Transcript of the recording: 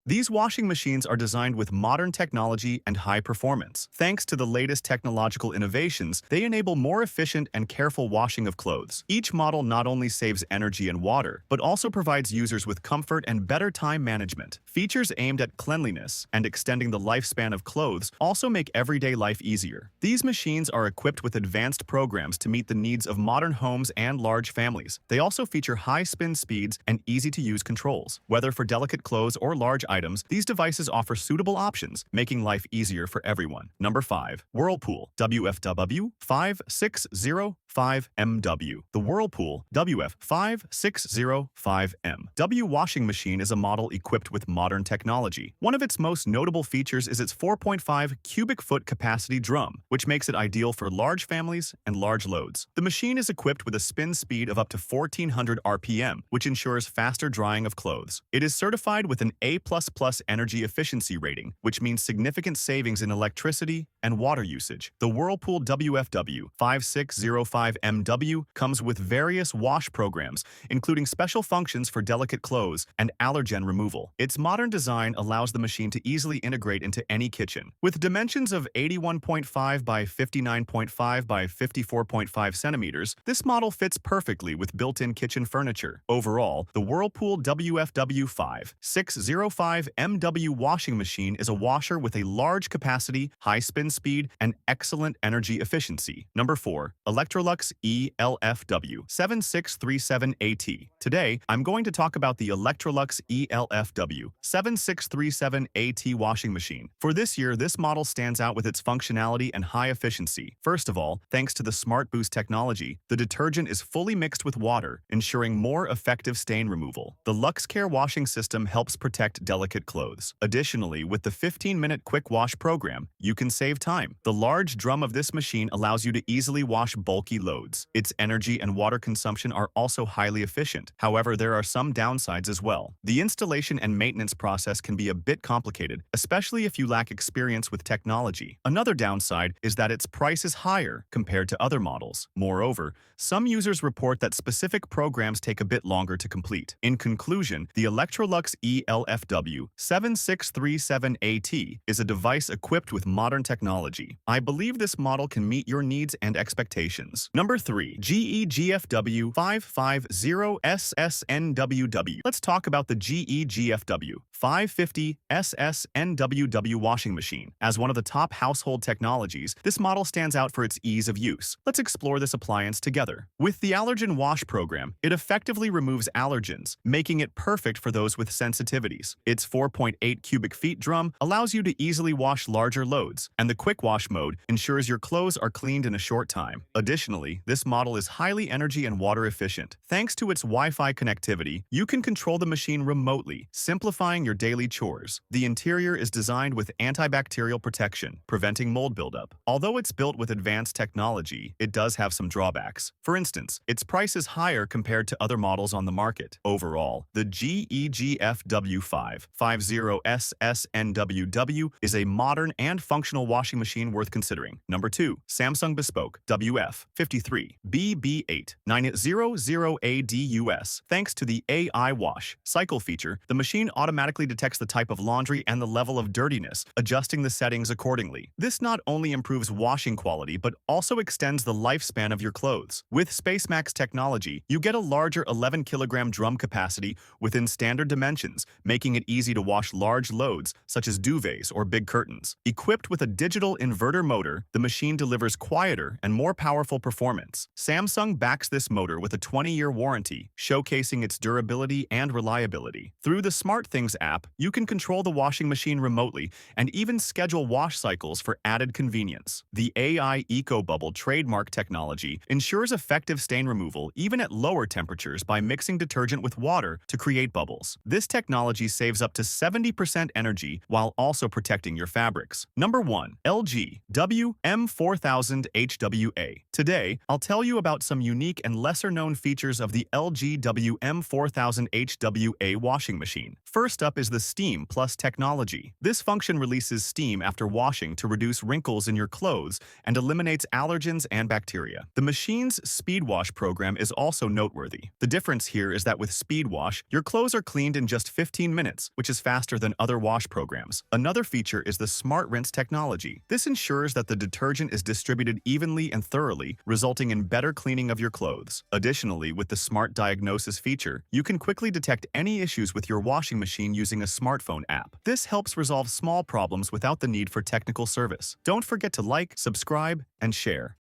These washing machines are designed with modern technology and high performance. Thanks to the latest technological innovations, they enable more efficient and careful washing of clothes. Each model not only saves energy and water, but also provides users with comfort and better time management. Features aimed at cleanliness and extending the lifespan of clothes also make everyday life easier. These machines are equipped with advanced programs to meet the needs of modern homes and large families. They also feature high spin speeds and easy-to-use controls. Whether for delicate clothes or large items, these devices offer suitable options, making life easier for everyone. Number 5. Whirlpool WFW 5605MW. The Whirlpool WF5605MW washing machine is a model equipped with modern technology. One of its most notable features is its 4.5 cubic foot capacity drum, which makes it ideal for large families and large loads. The machine is equipped with a spin speed of up to 1400 RPM, which ensures faster drying of clothes. It is certified with an A++ energy efficiency rating, which means significant savings in electricity and water usage. The Whirlpool WFW 5605MW comes with various wash programs, including special functions for delicate clothes and allergen removal. Its modern design allows the machine to easily integrate into any kitchen. With dimensions of 81.5 by 59.5 by 54.5 centimeters, this model fits perfectly with built-in kitchen furniture. Overall, the Whirlpool WFW 5605MW washing machine is a washer with a large capacity, high spin speed, and excellent energy efficiency. Number 4. Electrolux ELFW 7637AT. Today, I'm going to talk about the Electrolux ELFW 7637AT washing machine. For this year, this model stands out with its functionality and high efficiency. First of all, thanks to the Smart Boost technology, the detergent is fully mixed with water, ensuring more effective stain removal. The LuxCare washing system helps protect delicate clothes. Additionally, with the 15-minute quick wash program, you can save time. The large drum of this machine allows you to easily wash bulky loads. Its energy and water consumption are also highly efficient. However, there are some downsides as well. The installation and maintenance process can be a bit complicated, especially if you lack experience with technology. Another downside is that its price is higher compared to other models. Moreover, some users report that specific programs take a bit longer to complete. In conclusion, the Electrolux ELFW 7637AT is a device equipped with modern technology. I believe this model can meet your needs and expectations. Number 3. GE GFW 550SSNWW. Let's talk about the GE GFW 550SSNWW washing machine. As one of the top household technologies, this model stands out for its ease of use. Let's explore this appliance together. With the allergen wash program, it effectively removes allergens, making it perfect for those with sensitivities. Its 4.8 cubic feet drum allows you to easily wash larger loads, and the quick wash mode ensures your clothes are cleaned in a short time. Additionally, this model is highly energy and water efficient. Thanks to its Wi-Fi connectivity, you can control the machine remotely, simplifying your daily chores. The interior is designed with antibacterial protection, preventing mold buildup. Although it's built with advanced technology, it does have some drawbacks. For instance, its price is higher compared to other models on the market. Overall, the GEGFW 550SSNWW is a modern and functional washing machine worth considering. Number 2. Samsung Bespoke WF53BB8900ADUS. Thanks to the AI Wash Cycle feature, the machine automatically detects the type of laundry and the level of dirtiness, adjusting the settings accordingly. This not only improves washing quality, but also extends the lifespan of your clothes. With SpaceMax technology, you get a larger 11-kilogram drum capacity within standard dimensions, making it easy to wash large loads, such as duvets or big curtains. Equipped with a digital inverter motor, the machine delivers quieter and more powerful performance. Samsung backs this motor with a 20-year warranty, showcasing its durability and reliability. Through the SmartThings app, you can control the washing machine remotely and even schedule wash cycles for added convenience. The AI EcoBubble trademark technology ensures effective stain removal even at lower temperatures by mixing detergent with water to create bubbles. This technology saves up to 70% energy while also protecting your fabrics. Number 1. LG WM4000HWA. Today, Today, I'll tell you about some unique and lesser-known features of the LG WM4000HWA washing machine. First up is the Steam Plus technology. This function releases steam after washing to reduce wrinkles in your clothes and eliminates allergens and bacteria. The machine's Speed Wash program is also noteworthy. The difference here is that with Speed Wash, your clothes are cleaned in just 15 minutes, which is faster than other wash programs. Another feature is the Smart Rinse technology. This ensures that the detergent is distributed evenly and thoroughly, resulting in better cleaning of your clothes. Additionally, with the Smart Diagnosis feature, you can quickly detect any issues with your washing machine using a smartphone app. This helps resolve small problems without the need for technical service. Don't forget to like, subscribe, and share.